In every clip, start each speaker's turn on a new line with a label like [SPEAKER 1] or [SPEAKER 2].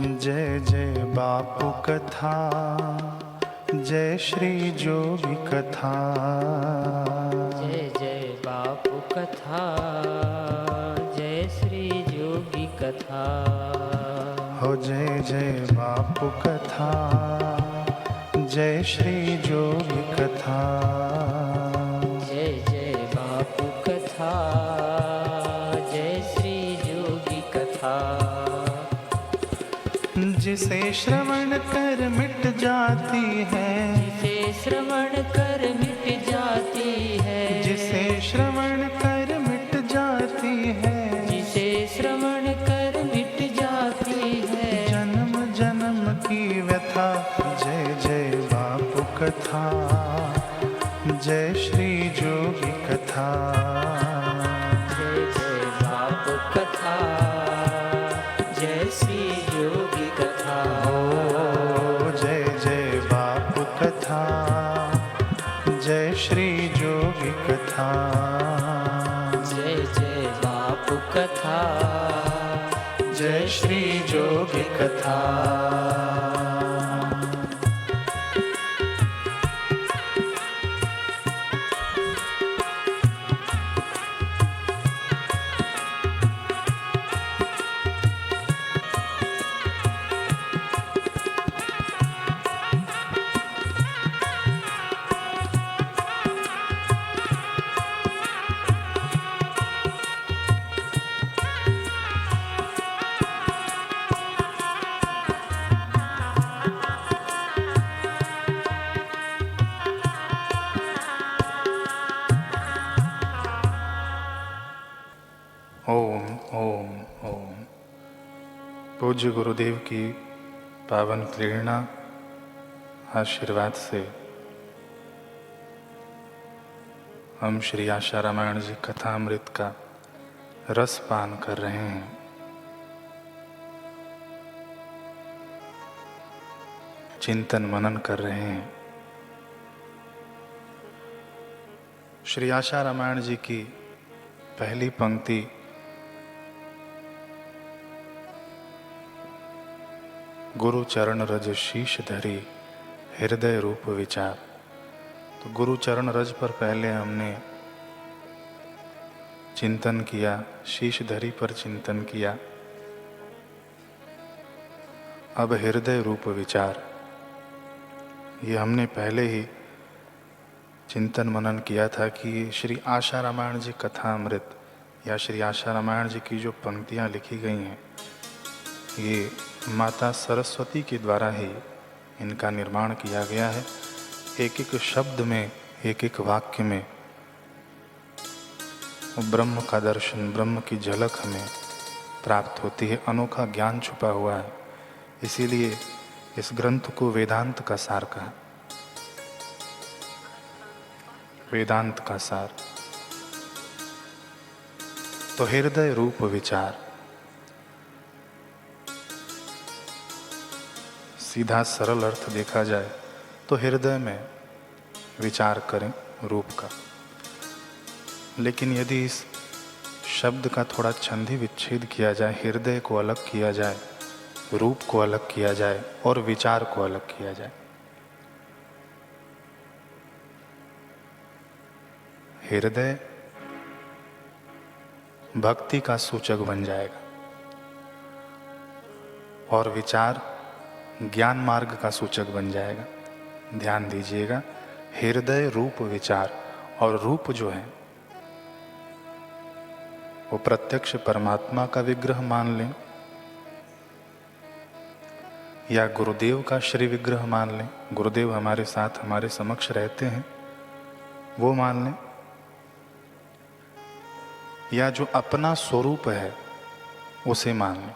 [SPEAKER 1] जय जय बापू कथा, जय श्री जोगी कथा।
[SPEAKER 2] जय जय बापू कथा, जय श्री जोगी कथा।
[SPEAKER 1] हो जय जय बापू कथा, जय श्री जोगी कथा।
[SPEAKER 2] जय जय बापू कथा, जय श्री जोगी कथा।
[SPEAKER 1] जिसे श्रवण कर मिट जाती है,
[SPEAKER 2] जिसे श्रवण कर मिट जाती है,
[SPEAKER 1] जिसे श्रवण कर मिट जाती है,
[SPEAKER 2] जिसे श्रवण कर मिट जाती है,
[SPEAKER 1] जन्म जन्म की व्यथा। जय जय बापू कथा, जय श्री जोगी कथा।
[SPEAKER 2] जय जय बापू कथा, जय श्री जोगी कथा।
[SPEAKER 1] ओ जय जय बापू कथा, जय श्री जोगी कथा।
[SPEAKER 2] जय जय बापू कथा,
[SPEAKER 1] जय श्री जोगी कथा। ओम ओम ओम। पूज्य गुरुदेव की पावन प्रेरणा आशीर्वाद से हम श्री आशा रामायण जी कथामृत का रस पान कर रहे हैं। चिंतन मनन कर रहे हैं। श्री आशा रामायण जी की पहली पंक्ति गुरु चरण रज शीश धरी हृदय रूप विचार। तो गुरु चरण रज पर पहले हमने चिंतन किया, शीश धरी पर चिंतन किया। अब हृदय रूप विचार, ये हमने पहले ही चिंतन मनन किया था कि श्री आशा रामायण जी कथामृत या श्री आशा रामायण जी की जो पंक्तियाँ लिखी गई हैं, ये माता सरस्वती के द्वारा ही इनका निर्माण किया गया है। एक एक शब्द में, एक एक वाक्य में ब्रह्म का दर्शन, ब्रह्म की झलक हमें प्राप्त होती है। अनोखा ज्ञान छुपा हुआ है। इसीलिए इस ग्रंथ को वेदांत का सार कहा। वेदांत का सार। तो हृदय रूप विचार, सीधा सरल अर्थ देखा जाए तो हृदय में विचार करें रूप का। लेकिन यदि इस शब्द का थोड़ा छंदी विच्छेद किया जाए, हृदय को अलग किया जाए, रूप को अलग किया जाए और विचार को अलग किया जाए, हृदय भक्ति का सूचक बन जाएगा और विचार ज्ञान मार्ग का सूचक बन जाएगा। ध्यान दीजिएगा, हृदय रूप विचार। और रूप जो है वो प्रत्यक्ष परमात्मा का विग्रह मान लें या गुरुदेव का श्री विग्रह मान लें, गुरुदेव हमारे साथ हमारे समक्ष रहते हैं वो मान लें, या जो अपना स्वरूप है उसे मान लें।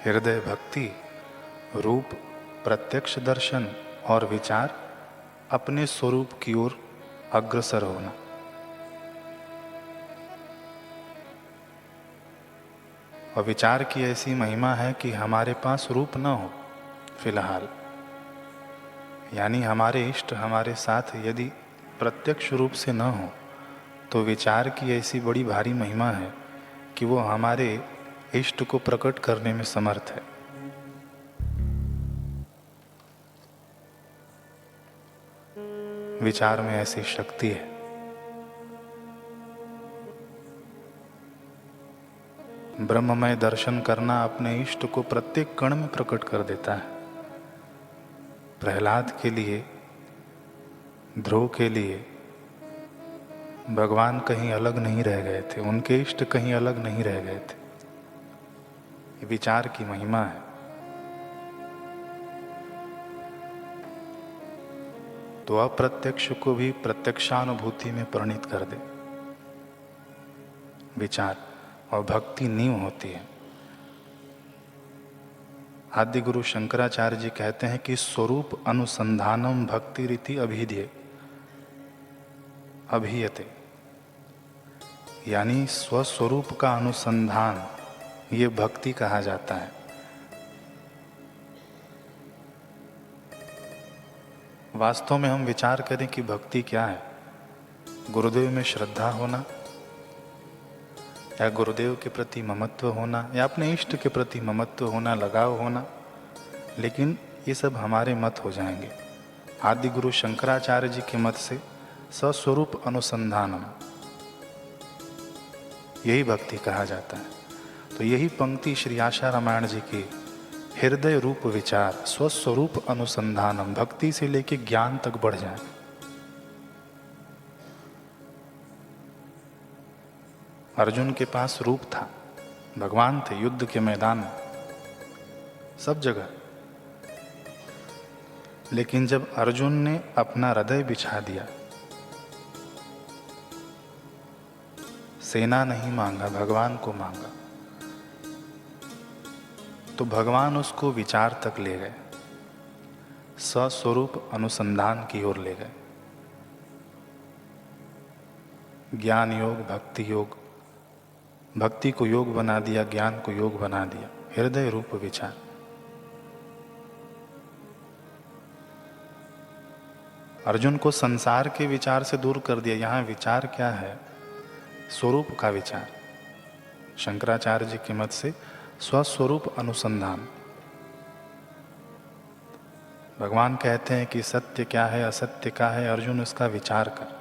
[SPEAKER 1] हृदय भक्ति, रूप प्रत्यक्ष दर्शन और विचार अपने स्वरूप की ओर अग्रसर होना। और विचार की ऐसी महिमा है कि हमारे पास रूप न हो फिलहाल, यानी हमारे इष्ट हमारे साथ यदि प्रत्यक्ष रूप से न हो, तो विचार की ऐसी बड़ी भारी महिमा है कि वो हमारे इष्ट को प्रकट करने में समर्थ है। विचार में ऐसी शक्ति है। ब्रह्ममय दर्शन करना अपने इष्ट को प्रत्येक कण में प्रकट कर देता है। प्रहलाद के लिए, ध्रुव के लिए भगवान कहीं अलग नहीं रह गए थे, उनके इष्ट कहीं अलग नहीं रह गए थे। ये विचार की महिमा है। तो अप्रत्यक्ष को भी प्रत्यक्षानुभूति में परिणित कर दे विचार, और भक्ति नींव होती है। आदि गुरु शंकराचार्य जी कहते हैं कि स्वरूप अनुसंधानम भक्ति रीति अभिधेय अभियते, यानी स्वस्वरूप का अनुसंधान, ये भक्ति कहा जाता है। वास्तव में हम विचार करें कि भक्ति क्या है। गुरुदेव में श्रद्धा होना, या गुरुदेव के प्रति ममत्व होना, या अपने इष्ट के प्रति ममत्व होना, लगाव होना, लेकिन ये सब हमारे मत हो जाएंगे। आदि गुरु शंकराचार्य जी के मत से सस्वरूप अनुसंधानम, यही भक्ति कहा जाता है। तो यही पंक्ति श्री आशा रामायण जी की हृदय रूप विचार स्वस्वरूप अनुसंधानम, भक्ति से लेके ज्ञान तक बढ़ जाए। अर्जुन के पास रूप था, भगवान थे युद्ध के मैदान में, सब जगह। लेकिन जब अर्जुन ने अपना हृदय बिछा दिया, सेना नहीं मांगा, भगवान को मांगा, तो भगवान उसको विचार तक ले गए, सस्वरूप अनुसंधान की ओर ले गए। ज्ञान योग, भक्ति योग, भक्ति को योग बना दिया, ज्ञान को योग बना दिया, हृदय रूप विचार। अर्जुन को संसार के विचार से दूर कर दिया। यहाँ विचार क्या है? स्वरूप का विचार। शंकराचार्य जी के मत से स्वस्वरूप अनुसंधान। भगवान कहते हैं कि सत्य क्या है, असत्य क्या है, अर्जुन उसका विचार कर।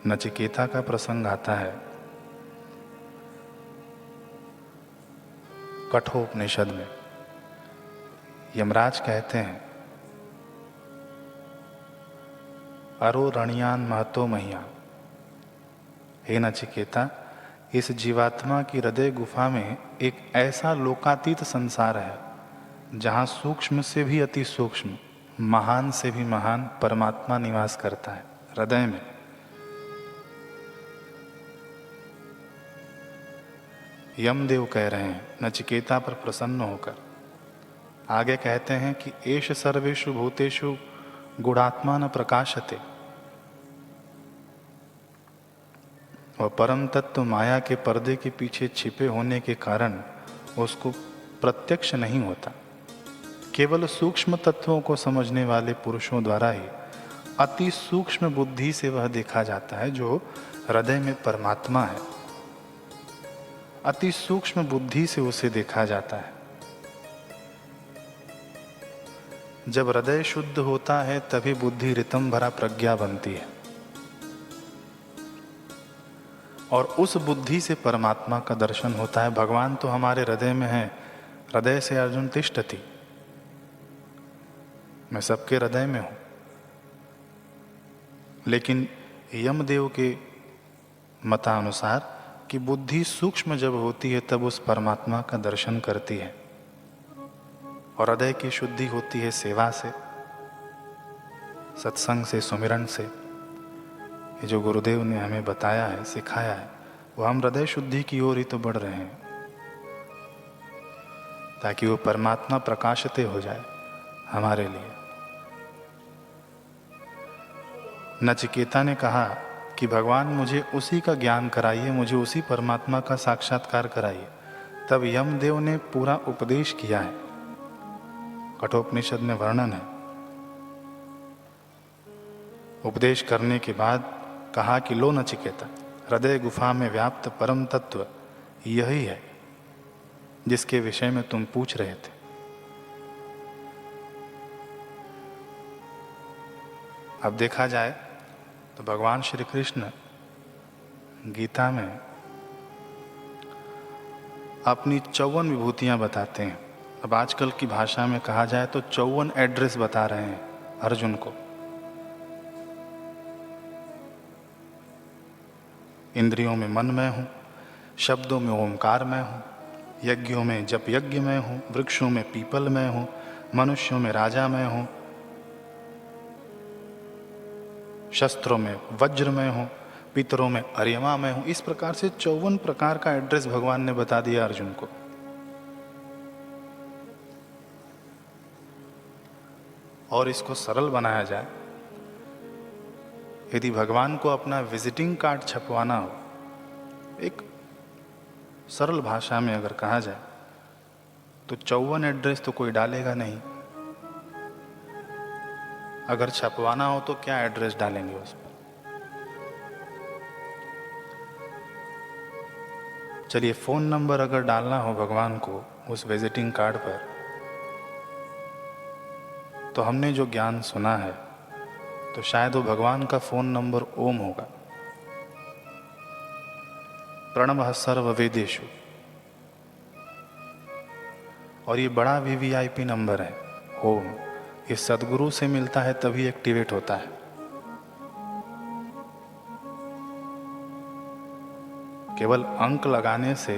[SPEAKER 1] नचिकेता का प्रसंग आता है कठोपनिषद में। यमराज कहते हैं, अरो रणयान महतो महिया, हे नचिकेता, इस जीवात्मा की हृदय गुफा में एक ऐसा लोकातीत संसार है जहाँ सूक्ष्म से भी अति सूक्ष्म, महान से भी महान परमात्मा निवास करता है हृदय में। यमदेव कह रहे हैं नचिकेता पर प्रसन्न होकर। आगे कहते हैं कि एष सर्वेषु भूतेषु गुणात्मा न प्रकाशते, और परम तत्व माया के पर्दे के पीछे छिपे होने के कारण उसको प्रत्यक्ष नहीं होता। केवल सूक्ष्म तत्वों को समझने वाले पुरुषों द्वारा ही अति सूक्ष्म बुद्धि से वह देखा जाता है जो हृदय में परमात्मा है। अति सूक्ष्म बुद्धि से उसे देखा जाता है। जब हृदय शुद्ध होता है तभी बुद्धि रितम भरा प्रज्ञा बनती है, और उस बुद्धि से परमात्मा का दर्शन होता है। भगवान तो हमारे हृदय में है। हृदय से अर्जुन तिष्ठति, मैं सबके हृदय में हूं। लेकिन यमदेव के मतानुसार कि बुद्धि सूक्ष्म जब होती है तब उस परमात्मा का दर्शन करती है, और हृदय की शुद्धि होती है सेवा से, सत्संग से, सुमिरन से। ये जो गुरुदेव ने हमें बताया है, सिखाया है, वो हम हृदय शुद्धि की ओर ही तो बढ़ रहे हैं, ताकि वो परमात्मा प्रकाशित हो जाए हमारे लिए। नचिकेता ने कहा कि भगवान मुझे उसी का ज्ञान कराइए, मुझे उसी परमात्मा का साक्षात्कार कराइए। तब यमदेव ने पूरा उपदेश किया है, कठोपनिषद में वर्णन है। उपदेश करने के बाद कहा कि लो नचिकेता, हृदय गुफा में व्याप्त परम तत्व यही है जिसके विषय में तुम पूछ रहे थे। अब देखा जाए तो भगवान श्री कृष्ण गीता में अपनी 54 विभूतियां बताते हैं। अब आजकल की भाषा में कहा जाए तो 54 एड्रेस बता रहे हैं अर्जुन को। इंद्रियों में मन में हूँ, शब्दों में ओंकार में हूँ, यज्ञों में जप यज्ञ में हूँ, वृक्षों में पीपल में हूँ, मनुष्यों में राजा में हूँ, शस्त्रों में वज्र में हूँ, पितरों में अर्यमा में हूँ। इस प्रकार से 54 प्रकार का एड्रेस भगवान ने बता दिया अर्जुन को। और इसको सरल बनाया जाए, यदि भगवान को अपना विजिटिंग कार्ड छपवाना हो, एक सरल भाषा में अगर कहा जाए तो 54 एड्रेस तो कोई डालेगा नहीं। अगर छपवाना हो तो क्या एड्रेस डालेंगे उस पर? चलिए, फोन नंबर अगर डालना हो भगवान को उस विजिटिंग कार्ड पर, तो हमने जो ज्ञान सुना है तो शायद वो भगवान का फोन नंबर ओम होगा। प्रणवः सर्व वेदेषु। और ये बड़ा वीवीआईपी नंबर है ओम। ये सदगुरु से मिलता है तभी एक्टिवेट होता है। केवल अंक लगाने से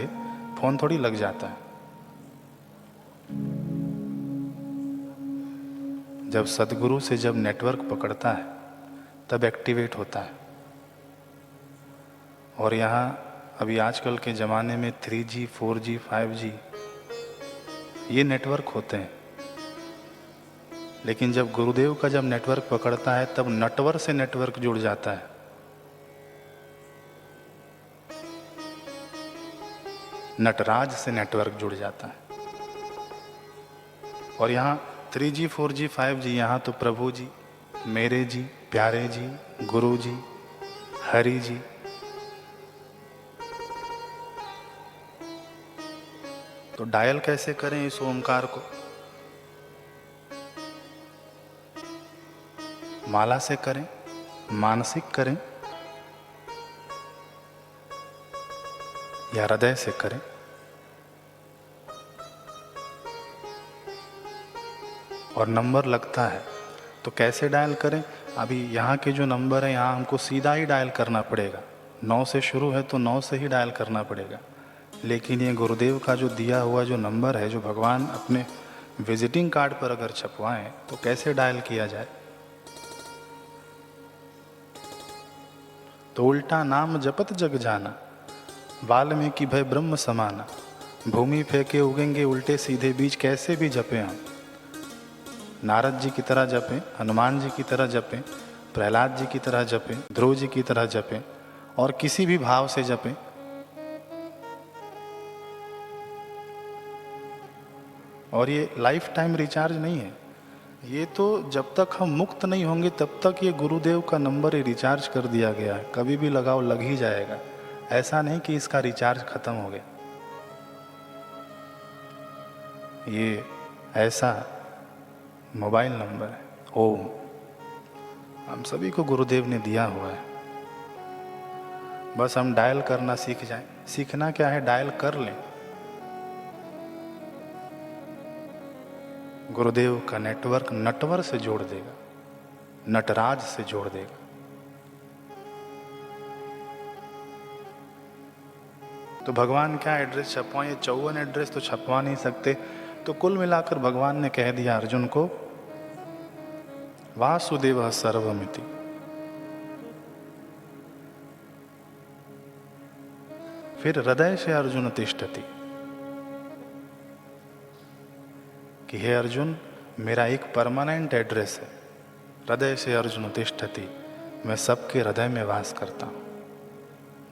[SPEAKER 1] फोन थोड़ी लग जाता है। जब सदगुरु से जब नेटवर्क पकड़ता है तब एक्टिवेट होता है। और यहाँ अभी आजकल के ज़माने में 3G, 4G, 5G ये नेटवर्क होते हैं, लेकिन जब गुरुदेव का जब नेटवर्क पकड़ता है तब नटवर से नेटवर्क जुड़ जाता है। नटराज से नेटवर्क जुड़ जाता है। और यहाँ 3G, 4G, 5G, यहाँ तो प्रभु जी, मेरे जी, प्यारे जी, गुरु जी, हरि जी। तो डायल कैसे करें इस ओमकार को? माला से करें, मानसिक करें, या हृदय से करें? और नंबर लगता है तो कैसे डायल करें? अभी यहाँ के जो नंबर है यहाँ हमको सीधा ही डायल करना पड़ेगा। 9 से शुरू है तो 9 से ही डायल करना पड़ेगा। लेकिन ये गुरुदेव का जो दिया हुआ जो नंबर है, जो भगवान अपने विजिटिंग कार्ड पर अगर छपवाएं, तो कैसे डायल किया जाए? तो उल्टा नाम जपत जग जाना, वाल्मीकि भय ब्रह्म समाना। भूमि फेंके उगेंगे उल्टे सीधे बीज, कैसे भी जपें हम। नारद जी की तरह जपें, हनुमान जी की तरह जपें, प्रहलाद जी की तरह जपें, ध्रुव जी की तरह जपें, और किसी भी भाव से जपें। और ये लाइफ टाइम रिचार्ज नहीं है। ये तो जब तक हम मुक्त नहीं होंगे तब तक ये गुरुदेव का नंबर ही रिचार्ज कर दिया गया है। कभी भी लगाओ लग ही जाएगा। ऐसा नहीं कि इसका रिचार्ज खत्म हो गया। ये ऐसा मोबाइल नंबर है ओम, हम सभी को गुरुदेव ने दिया हुआ है। बस हम डायल करना सीख जाएं। सीखना क्या है? डायल कर लें। गुरुदेव का नेटवर्क नटवर से जोड़ देगा, नटराज से जोड़ देगा। तो भगवान क्या एड्रेस छपवाएं? ये 54 एड्रेस तो छपवा नहीं सकते। तो कुल मिलाकर भगवान ने कह दिया अर्जुन को, वासुदेव सर्वमिति। फिर हृदय से अर्जुन तिष्ठति, कि हे अर्जुन, मेरा एक परमानेंट एड्रेस है। हृदय से अर्जुन तिष्ठति, मैं सबके हृदय में वास करता हूँ।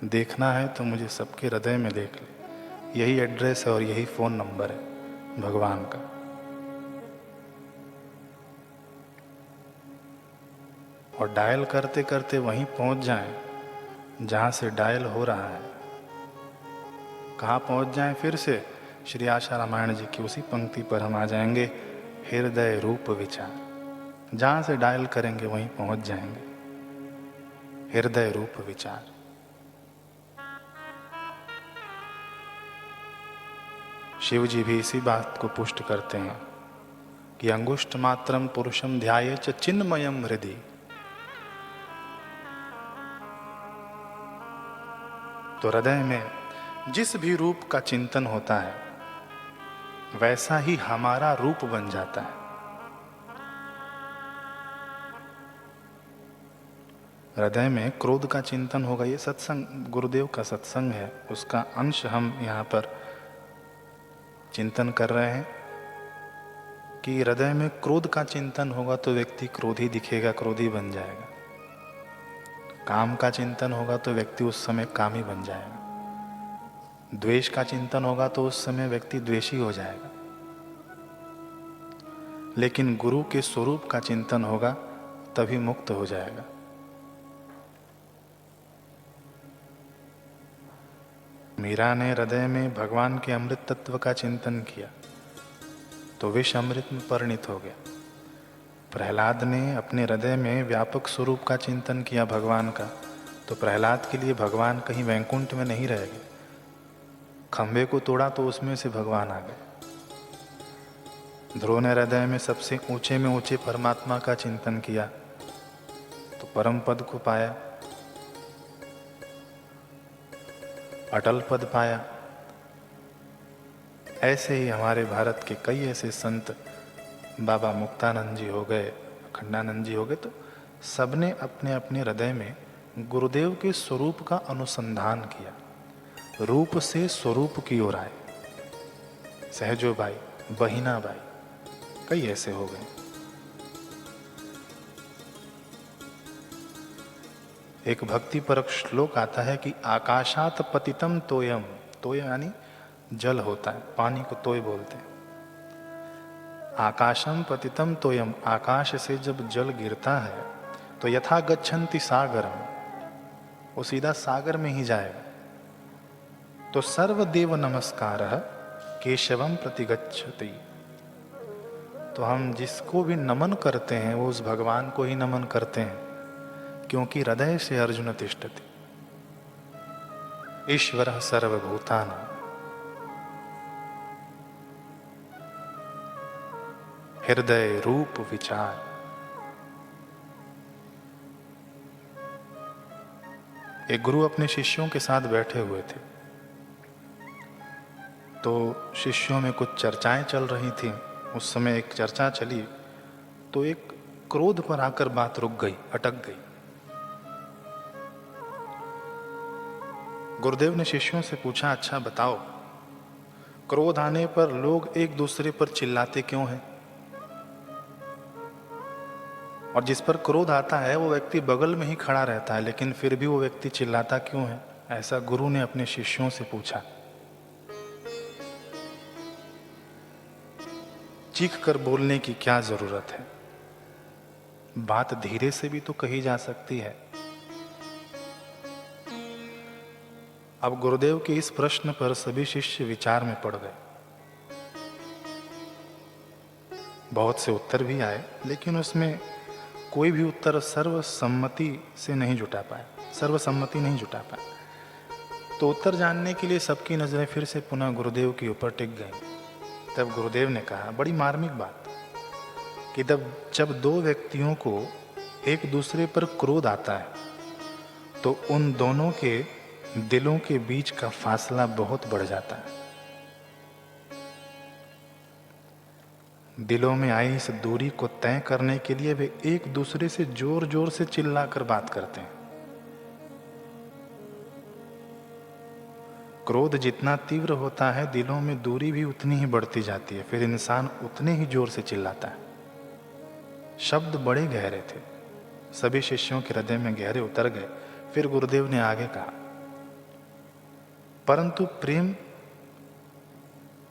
[SPEAKER 1] देखना है तो मुझे सबके हृदय में देख ले। यही एड्रेस है और यही फ़ोन नंबर है भगवान का। और डायल करते करते वहीं पहुँच जाएं जहाँ से डायल हो रहा है, कहाँ पहुँच जाएं फिर से? श्री आशा रामायण जी की उसी पंक्ति पर हम आ जाएंगे, हृदय रूप विचार। जहाँ से डायल करेंगे वहीं पहुँच जाएंगे, हृदय रूप विचार। शिव जी भी इसी बात को पुष्ट करते हैं कि अंगुष्ठ मात्रम पुरुषम ध्याये च चिन्मयम हृदय। तो हृदय में जिस भी रूप का चिंतन होता है वैसा ही हमारा रूप बन जाता है। हृदय में क्रोध का चिंतन होगा, ये सत्संग गुरुदेव का सत्संग है, उसका अंश हम यहाँ पर चिंतन कर रहे हैं कि हृदय में क्रोध का चिंतन होगा तो व्यक्ति क्रोधी दिखेगा, क्रोधी बन जाएगा। काम का चिंतन होगा तो व्यक्ति उस समय कामी बन जाएगा। द्वेष का चिंतन होगा तो उस समय व्यक्ति द्वेषी हो जाएगा। लेकिन गुरु के स्वरूप का चिंतन होगा तभी मुक्त हो जाएगा। मीरा ने हृदय में भगवान के अमृत तत्व का चिंतन किया तो विष अमृत में परिणित हो गया। प्रहलाद ने अपने हृदय में व्यापक स्वरूप का चिंतन किया भगवान का, तो प्रहलाद के लिए भगवान कहीं वैकुंठ में नहीं रह गए। खंभे को तोड़ा तो उसमें से भगवान आ गए। ध्रुव ने हृदय में सबसे ऊंचे में ऊंचे परमात्मा का चिंतन किया तो परम पद को पाया, अटल पद पाया। ऐसे ही हमारे भारत के कई ऐसे संत, बाबा मुक्तानंद जी हो गए, अखंडानंद जी हो गए, तो सबने अपने अपने हृदय में गुरुदेव के स्वरूप का अनुसंधान किया, रूप से स्वरूप की ओर आए। सहजो भाई, बहिना भाई, कई ऐसे हो गए। एक भक्ति परक श्लोक आता है कि आकाशात पतितम तोयम, तोय यानी जल होता है, पानी को तोय बोलते हैं। आकाशम पतितम तोयम, आकाश से जब जल गिरता है तो यथा गच्छन्ति सागरम, वो सीधा सागर में ही जाएगा। तो सर्वदेव नमस्कारः केशवम प्रतिगच्छति, तो हम जिसको भी नमन करते हैं वो उस भगवान को ही नमन करते हैं, क्योंकि हृदय से अर्जुन तिष्ठति ईश्वरः सर्वभूतानां। हृदय रूप विचार। एक गुरु अपने शिष्यों के साथ बैठे हुए थे, तो शिष्यों में कुछ चर्चाएं चल रही थी। उस समय एक चर्चा चली तो एक क्रोध पर आकर बात रुक गई, अटक गई। गुरुदेव ने शिष्यों से पूछा, अच्छा बताओ, क्रोध आने पर लोग एक दूसरे पर चिल्लाते क्यों हैं? और जिस पर क्रोध आता है वो व्यक्ति बगल में ही खड़ा रहता है, लेकिन फिर भी वो व्यक्ति चिल्लाता क्यों है? ऐसा गुरु ने अपने शिष्यों से पूछा। चीख कर बोलने की क्या जरूरत है? बात धीरे से भी तो कही जा सकती है। अब गुरुदेव के इस प्रश्न पर सभी शिष्य विचार में पड़ गए। बहुत से उत्तर भी आए, लेकिन उसमें कोई भी उत्तर सर्वसम्मति से नहीं जुटा पाया, सर्वसम्मति नहीं जुटा पाया। तो उत्तर जानने के लिए सबकी नजरें फिर से पुनः गुरुदेव के ऊपर टिक गई। तब गुरुदेव ने कहा, बड़ी मार्मिक बात, कि जब दो व्यक्तियों को एक दूसरे पर क्रोध आता है तो उन दोनों के दिलों के बीच का फासला बहुत बढ़ जाता है। दिलों में आई इस दूरी को तय करने के लिए वे एक दूसरे से जोर जोर से चिल्लाकर बात करते हैं। क्रोध जितना तीव्र होता है, दिलों में दूरी भी उतनी ही बढ़ती जाती है, फिर इंसान उतने ही जोर से चिल्लाता है। शब्द बड़े गहरे थे, सभी शिष्यों के हृदय में गहरे उतर गए। फिर गुरुदेव ने आगे कहा, परंतु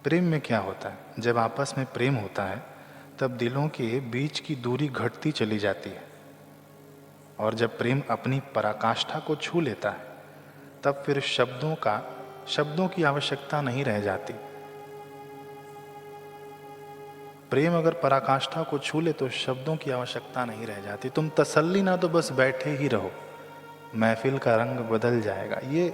[SPEAKER 1] प्रेम में क्या होता है? जब आपस में प्रेम होता है तब दिलों के बीच की दूरी घटती चली जाती है, और जब प्रेम अपनी पराकाष्ठा को छू लेता है तब फिर शब्दों की आवश्यकता नहीं रह जाती। प्रेम अगर पराकाष्ठा को छू ले तो शब्दों की आवश्यकता नहीं रह जाती। तुम तसल्ली ना तो बस बैठे ही रहो, महफिल का रंग बदल जाएगा। ये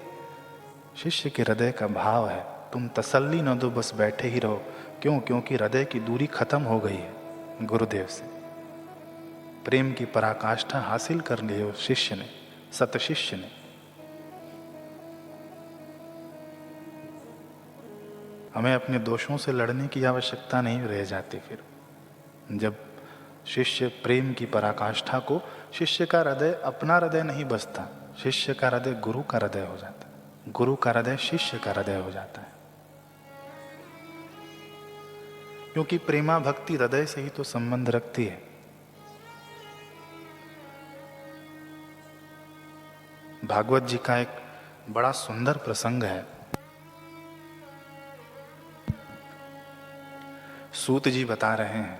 [SPEAKER 1] शिष्य के हृदय का भाव है। तुम तसल्ली ना तो बस बैठे ही रहो। क्यों? क्योंकि हृदय की दूरी खत्म हो गई है गुरुदेव से। प्रेम की पराकाष्ठा हासिल कर ली है उस शिष्य ने, सत शिष्य ने। हमें अपने दोषों से लड़ने की आवश्यकता नहीं रह जाती। फिर जब शिष्य प्रेम की पराकाष्ठा को, शिष्य का हृदय अपना हृदय नहीं बसता, शिष्य का हृदय गुरु का हृदय हो जाता है, गुरु का हृदय शिष्य का हृदय हो जाता है। क्योंकि प्रेमा भक्ति हृदय से ही तो संबंध रखती है। भागवत जी का एक बड़ा सुंदर प्रसंग है। सूत जी बता रहे हैं,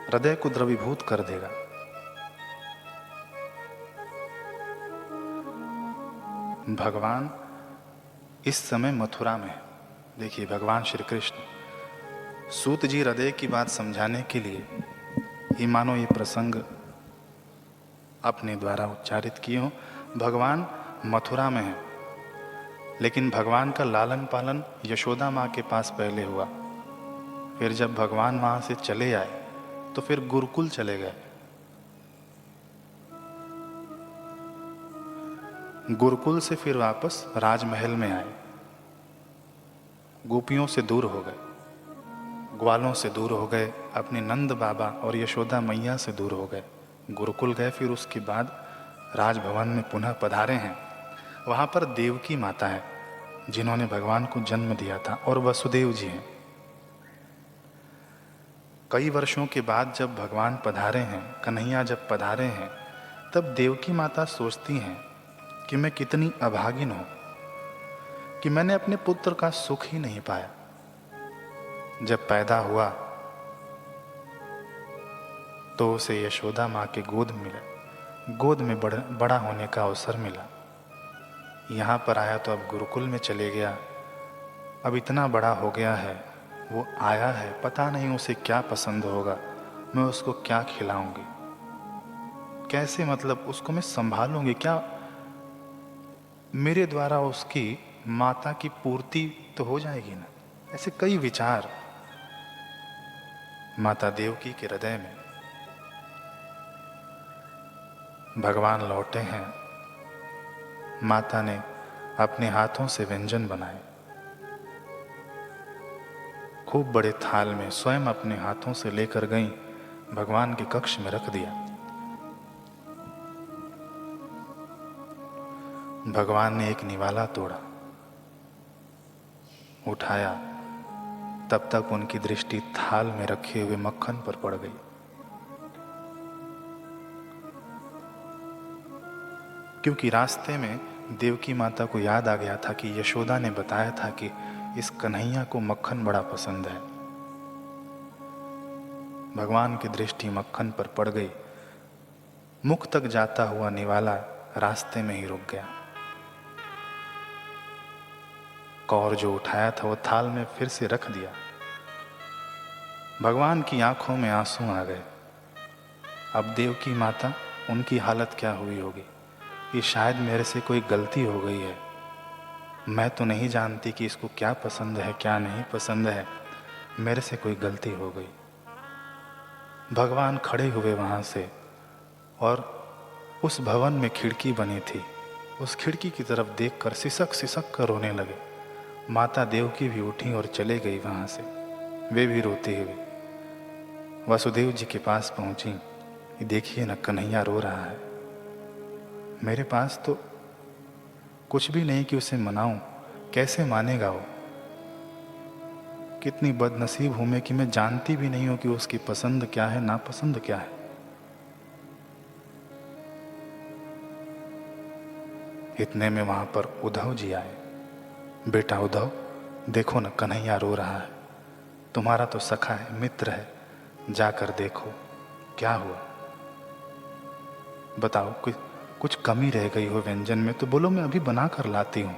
[SPEAKER 1] हृदय को द्रवीभूत कर देगा। भगवान इस समय मथुरा में है। देखिए, भगवान श्री कृष्ण सूत जी हृदय की बात समझाने के लिए ही मानो ये प्रसंग अपने द्वारा उच्चारित किए हो। भगवान मथुरा में है, लेकिन भगवान का लालन पालन यशोदा माँ के पास पहले हुआ। फिर जब भगवान वहां से चले आए तो फिर गुरुकुल चले गए। गुरुकुल से फिर वापस राजमहल में आए। गोपियों से दूर हो गए, ग्वालों से दूर हो गए, अपने नंद बाबा और यशोदा मैया से दूर हो गए। गुरुकुल गए, फिर उसके बाद राजभवन में पुनः पधारे हैं। वहाँ पर देवकी माता है जिन्होंने भगवान को जन्म दिया था, और वसुदेव जी हैं। कई वर्षों के बाद जब भगवान पधारे हैं, कन्हैया जब पधारे हैं, तब देवकी माता सोचती हैं कि मैं कितनी अभागिन हूँ कि मैंने अपने पुत्र का सुख ही नहीं पाया। जब पैदा हुआ तो उसे यशोदा माँ के गोद मिला, गोद में बड़ा होने का अवसर मिला। यहाँ पर आया तो अब गुरुकुल में चले गया। अब इतना बड़ा हो गया है, वो आया है, पता नहीं उसे क्या पसंद होगा, मैं उसको क्या खिलाऊंगी, कैसे मतलब उसको मैं संभालूंगी, क्या मेरे द्वारा उसकी माता की पूर्ति तो हो जाएगी ना। ऐसे कई विचार माता देवकी के हृदय में। भगवान लौटे हैं, माता ने अपने हाथों से व्यंजन बनाए, खूब बड़े थाल में स्वयं अपने हाथों से लेकर गई, भगवान के कक्ष में रख दिया। भगवान ने एक निवाला तोड़ा, उठाया, तब तक उनकी दृष्टि थाल में रखे हुए मक्खन पर पड़ गई। क्योंकि रास्ते में देवकी माता को याद आ गया था कि यशोदा ने बताया था कि इस कन्हैया को मक्खन बड़ा पसंद है। भगवान की दृष्टि मक्खन पर पड़ गई। मुख तक जाता हुआ निवाला रास्ते में ही रुक गया। कौर जो उठाया था वो थाल में फिर से रख दिया। भगवान की आंखों में आंसू आ गए। अब देवकी माता, उनकी हालत क्या हुई होगी कि शायद मेरे से कोई गलती हो गई है, मैं तो नहीं जानती कि इसको क्या पसंद है क्या नहीं पसंद है, मेरे से कोई गलती हो गई। भगवान खड़े हुए वहाँ से, और उस भवन में खिड़की बनी थी, उस खिड़की की तरफ देखकर सिसक सिसक कर रोने लगे। माता देवकी भी उठी और चले गई वहाँ से, वे भी रोती हुई वसुदेव जी के पास पहुँची। देखिए न, कन्हैया रो रहा है, मेरे पास तो कुछ भी नहीं कि उसे मनाऊं, कैसे मानेगा वो। कितनी बदनसीब हूं मैं कि मैं जानती भी नहीं हूं कि उसकी पसंद क्या है, नापसंद क्या है। इतने में वहां पर उद्धव जी आए। बेटा उद्धव, देखो न, कन्हैया रो रहा है, तुम्हारा तो सखा है, मित्र है, जाकर देखो क्या हुआ, बताओ कुछ कमी रह गई हो व्यंजन में तो बोलो, मैं अभी बना कर लाती हूं।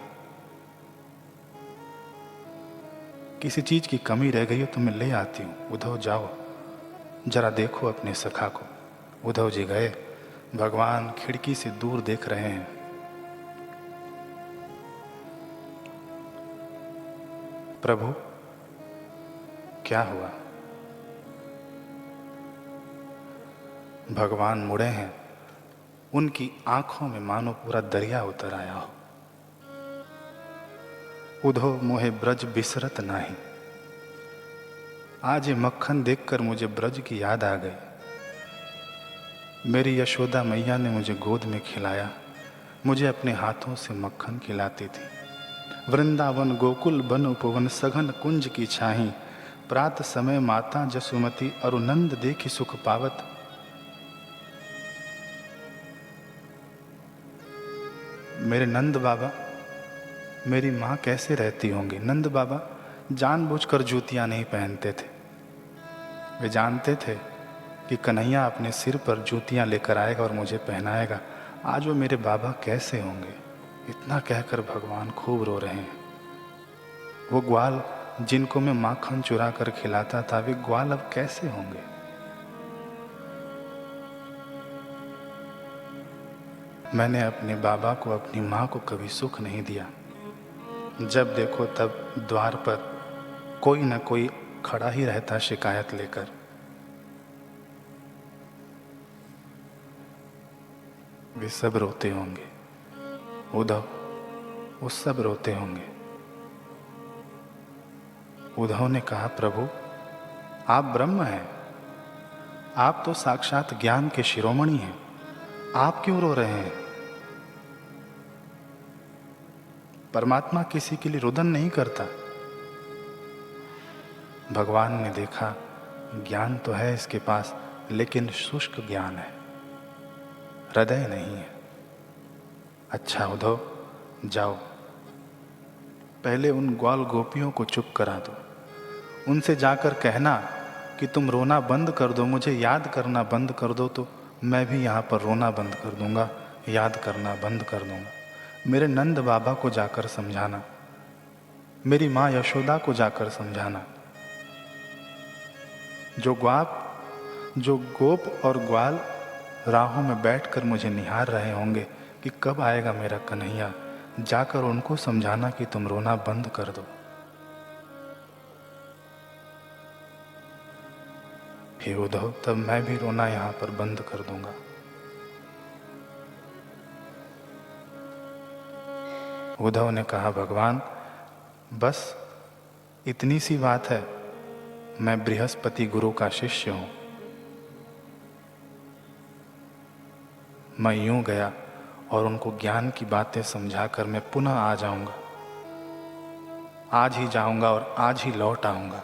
[SPEAKER 1] किसी चीज की कमी रह गई हो तो मैं ले आती हूं। उद्धव जाओ, जरा देखो अपने सखा को। उद्धव जी गए। भगवान खिड़की से दूर देख रहे हैं। प्रभु क्या हुआ? भगवान मुड़े हैं। उनकी आंखों में मानो पूरा दरिया उतर आया हो। उद्धव मोहे ब्रज बिसरत नाही। आज ये मक्खन देखकर मुझे ब्रज की याद आ गई। मेरी यशोदा मैया ने मुझे गोद में खिलाया, मुझे अपने हाथों से मक्खन खिलाती थी। वृंदावन गोकुल बन उपवन सघन कुंज की छाही। प्रात समय माता जसुमती अरुनंद देखी सुख पावत। मेरे नंद बाबा, मेरी माँ कैसे रहती होंगी? नंद बाबा जानबूझकर जूतियां नहीं पहनते थे। वे जानते थे कि कन्हैया अपने सिर पर जूतियां लेकर आएगा और मुझे पहनाएगा। आज वो मेरे बाबा कैसे होंगे? इतना कहकर भगवान खूब रो रहे हैं। वो ग्वाल जिनको मैं माखन चुरा कर खिलाता था, वे ग्वाल अब कैसे होंगे? मैंने अपने बाबा को, अपनी माँ को कभी सुख नहीं दिया। जब देखो तब द्वार पर कोई न कोई खड़ा ही रहता शिकायत लेकर। वे सब रोते होंगे। उद्धव, वो सब रोते होंगे। उद्धव ने कहा, प्रभु आप ब्रह्म हैं, आप तो साक्षात ज्ञान के शिरोमणि हैं, आप क्यों रो रहे हैं? परमात्मा किसी के लिए रुदन नहीं करता। भगवान ने देखा ज्ञान तो है इसके पास, लेकिन शुष्क ज्ञान है, हृदय नहीं है। अच्छा उद्धव जाओ, पहले उन ग्वाल गोपियों को चुप करा दो। उनसे जाकर कहना कि तुम रोना बंद कर दो, मुझे याद करना बंद कर दो, तो मैं भी यहाँ पर रोना बंद कर दूंगा, याद करना बंद कर दूंगा। मेरे नंद बाबा को जाकर समझाना, मेरी माँ यशोदा को जाकर समझाना। जो गोप और ग्वाल राहों में बैठकर मुझे निहार रहे होंगे कि कब आएगा मेरा कन्हैया, जाकर उनको समझाना कि तुम रोना बंद कर दो। हे उद्धव, तब मैं भी रोना यहाँ पर बंद कर दूंगा। उद्धव ने कहा, भगवान बस इतनी सी बात है, मैं बृहस्पति गुरु का शिष्य हूं। मैं यूं गया और उनको ज्ञान की बातें समझाकर मैं पुनः आ जाऊंगा। आज ही जाऊंगा और आज ही लौट आऊंगा।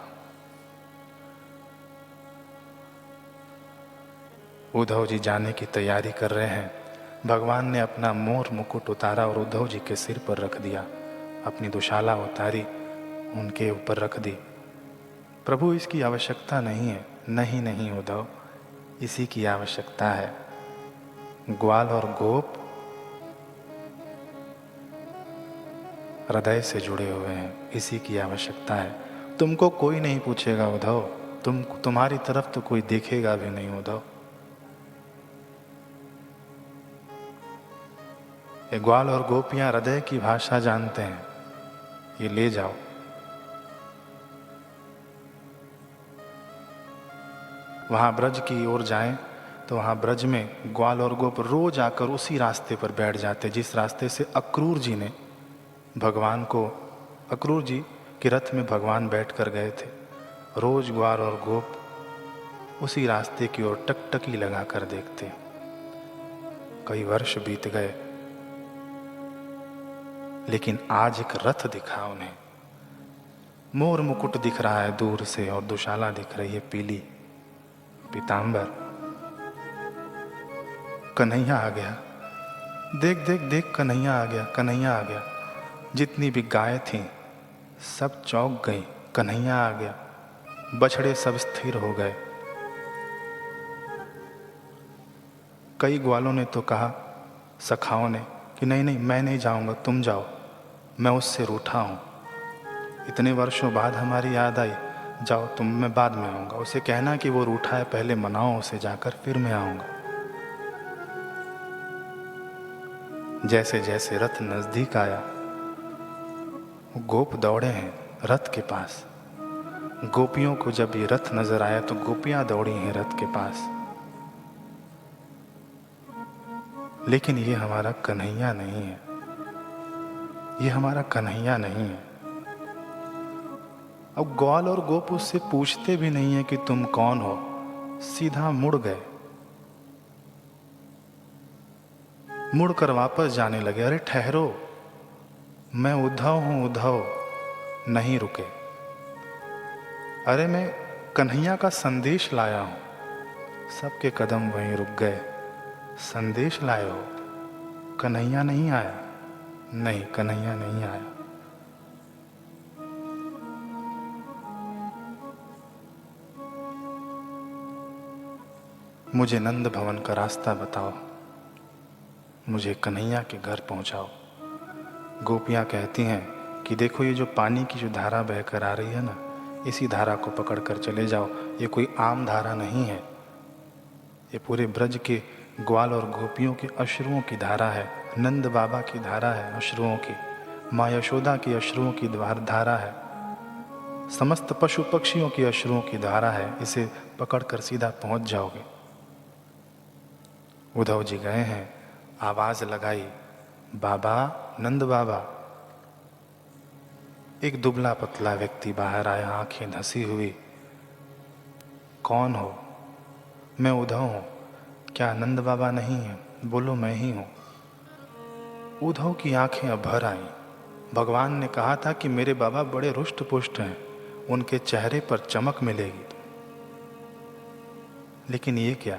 [SPEAKER 1] उद्धव जी जाने की तैयारी कर रहे हैं। भगवान ने अपना मोर मुकुट उतारा और उद्धव जी के सिर पर रख दिया। अपनी दुशाला उतारी, उनके ऊपर रख दी। प्रभु इसकी आवश्यकता नहीं है। नहीं नहीं उद्धव, इसी की आवश्यकता है। ग्वाल और गोप हृदय से जुड़े हुए हैं, इसी की आवश्यकता है। तुमको कोई नहीं पूछेगा उद्धव, तुम्हारी तरफ तो कोई देखेगा भी नहीं उद्धव। ये ग्वाल और गोपियां हृदय की भाषा जानते हैं। ये ले जाओ। वहां ब्रज की ओर जाएं तो वहां ब्रज में ग्वाल और गोप रोज आकर उसी रास्ते पर बैठ जाते जिस रास्ते से अक्रूर जी ने भगवान को, अक्रूर जी के रथ में भगवान बैठकर गए थे। रोज ग्वाल और गोप उसी रास्ते की ओर टकटकी लगाकर देखते। कई वर्ष बीत गए, लेकिन आज एक रथ दिखा उन्हें। मोर मुकुट दिख रहा है दूर से और दुशाला दिख रही है पीली पीतांबर। कन्हैया आ गया। देख देख देख, कन्हैया आ गया, कन्हैया आ गया। जितनी भी गायें थीं सब चौंक गईं। कन्हैया आ गया। बछड़े सब स्थिर हो गए। कई ग्वालों ने तो कहा सखाओं ने कि नहीं नहीं मैं नहीं जाऊंगा, तुम जाओ, मैं उससे रूठा हूँ, इतने वर्षों बाद हमारी याद आई, जाओ तुम, मैं बाद में आऊँगा। उसे कहना कि वो रूठा है, पहले मनाओ उसे जाकर, फिर मैं आऊँगा। जैसे जैसे रथ नजदीक आया, गोप दौड़े हैं रथ के पास। गोपियों को जब ये रथ नजर आया तो गोपियां दौड़ी हैं रथ के पास। लेकिन ये हमारा कन्हैया नहीं है, ये हमारा कन्हैया नहीं है। अब ग्वाल और गोप उससे पूछते भी नहीं है कि तुम कौन हो, सीधा मुड़ गए, मुड़कर वापस जाने लगे। अरे ठहरो, मैं उद्धव हूं, उद्धव, नहीं रुके। अरे मैं कन्हैया का संदेश लाया हूं। सबके कदम वहीं रुक गए। संदेश लाए हो, कन्हैया नहीं आया? नहीं, कन्हैया नहीं आया। मुझे नंद भवन का रास्ता बताओ, मुझे कन्हैया के घर पहुंचाओ। गोपियां कहती हैं कि देखो ये जो पानी की जो धारा बहकर आ रही है ना, इसी धारा को पकड़कर चले जाओ। ये कोई आम धारा नहीं है, ये पूरे ब्रज के ग्वाल और गोपियों के अश्रुओं की धारा है, नंद बाबा की धारा है अश्रुओं की, माँ यशोदा की अश्रुओं की धारा है, समस्त पशु पक्षियों की अश्रुओं की धारा है। इसे पकड़कर सीधा पहुंच जाओगे। उद्धव जी गए हैं, आवाज लगाई, बाबा, नंद बाबा। एक दुबला पतला व्यक्ति बाहर आया, आंखें धसी हुई। कौन हो? मैं उद्धव हूं। क्या नंद बाबा नहीं है? बोलो मैं ही हूं। उद्धव की आंखें अब भर आईं। भगवान ने कहा था कि मेरे बाबा बड़े रुष्ट पुष्ट हैं, उनके चेहरे पर चमक मिलेगी। लेकिन ये क्या,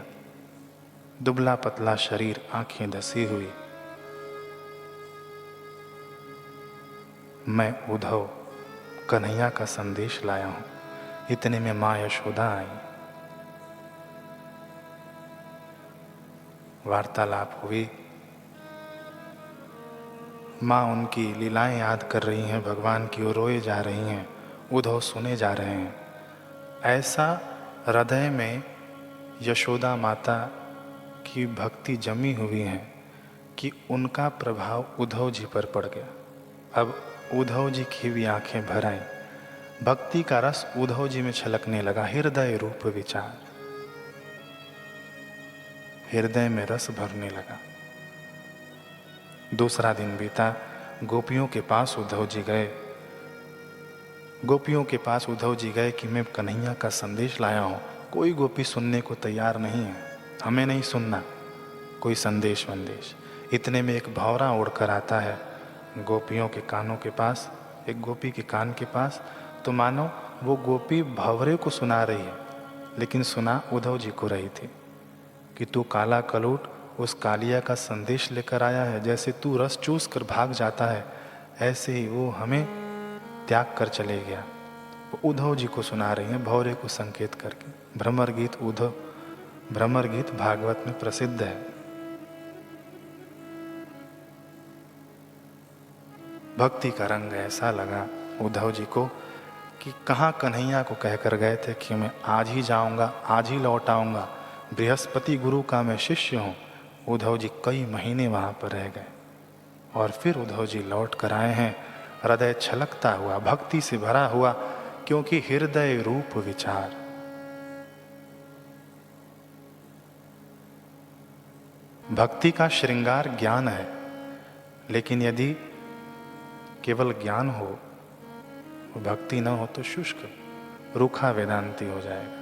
[SPEAKER 1] दुबला पतला शरीर, आंखें धसी हुई। मैं उद्धव कन्हैया का संदेश लाया हूं। इतने में माँ यशोदा आई। वार्तालाप हुई। माँ उनकी लीलाएं याद कर रही हैं, भगवान की ओर रोए जा रही हैं, उद्धव सुने जा रहे हैं। ऐसा हृदय में यशोदा माता की भक्ति जमी हुई है कि उनका प्रभाव उद्धव जी पर पड़ गया। अब उद्धव जी की भी आंखें भर आईं। भक्ति का रस उद्धव जी में छलकने लगा। हृदय रूप विचार, हृदय में रस भरने लगा। दूसरा दिन बीता। गोपियों के पास उद्धव जी गए। गोपियों के पास उद्धव जी गए कि मैं कन्हैया का संदेश लाया हूं। कोई गोपी सुनने को तैयार नहीं है, हमें नहीं सुनना कोई संदेश वंदेश। इतने में एक भौरा उड़कर आता है गोपियों के कानों के पास, एक गोपी के कान के पास। तो मानो वो गोपी भंवरे को सुना रही है, लेकिन सुना उद्धव जी को रही थी कि तू काला कलूट उस कालिया का संदेश लेकर आया है। जैसे तू रस चूस कर भाग जाता है, ऐसे ही वो हमें त्याग कर चले गया। वो उद्धव जी को सुना रही हैं, भौरे को संकेत करके। भ्रमर गीत उद्धव, भ्रमर गीत भागवत में प्रसिद्ध है। भक्ति का रंग ऐसा लगा उद्धव जी को कि कहाँ कन्हैया को कहकर गए थे कि मैं आज ही जाऊंगा, आज ही लौट आऊंगा, बृहस्पति गुरु का मैं शिष्य हूँ। उद्धव जी कई महीने वहाँ पर रह गए और फिर उद्धव जी लौट कर आए हैं, हृदय छलकता हुआ, भक्ति से भरा हुआ, क्योंकि हृदय रूप विचार। भक्ति का श्रृंगार ज्ञान है, लेकिन यदि केवल ज्ञान हो, भक्ति न हो तो शुष्क रूखा वेदांती हो जाएगा।